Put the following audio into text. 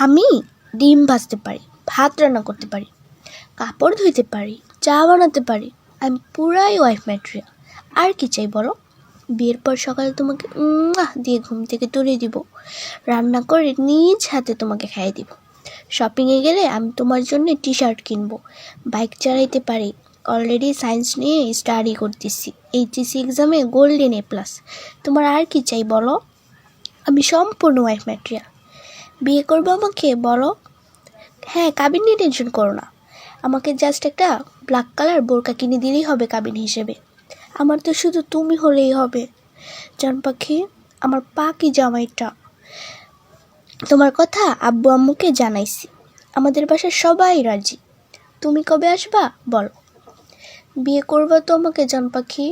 আমি ডিম ভাজতে পারি, ভাত রান্না করতে পারি, কাপড় ধুইতে পারি, চা বানাতে পারি। আমি পুরাই ওয়াইফ ম্যাটেরিয়াল। আর কি চাই বলো? বিয়ের পর সকালে তোমাকে দিয়ে ঘুম থেকে তুলিয়ে দিব, রান্না করে নিজ হাতে তোমাকে খাইয়ে দিব। শপিংয়ে গেলে আমি তোমার জন্য টি শার্ট কিনবো, বাইক চালাইতে পারি, অলরেডি সায়েন্স নিয়ে স্টাডি করতেছি, এইচএসসি এক্সামে গোল্ডেন A+। তোমার আর কি চাই বলো? আমি সম্পূর্ণ ওয়াইফ ম্যাটেরিয়াল। বিয়ে করবো আমাকে বলো? হ্যাঁ, কাবিন নিয়ে টেনশন করো না, আমাকে জাস্ট একটা ব্ল্যাক কালার বোরকা কিনে দিলেই হবে কাবিন হিসেবে। আমার তো শুধু তুমি হলেই হবে জান পাখি, আমার পাখি জামাইটা। তোমার কথা আব্বু আম্মুকে জানাইছি, আমাদের বাসায় সবাই রাজি। তুমি কবে আসবা বলো? বিয়ে করবা তো আমাকে জান পাখি?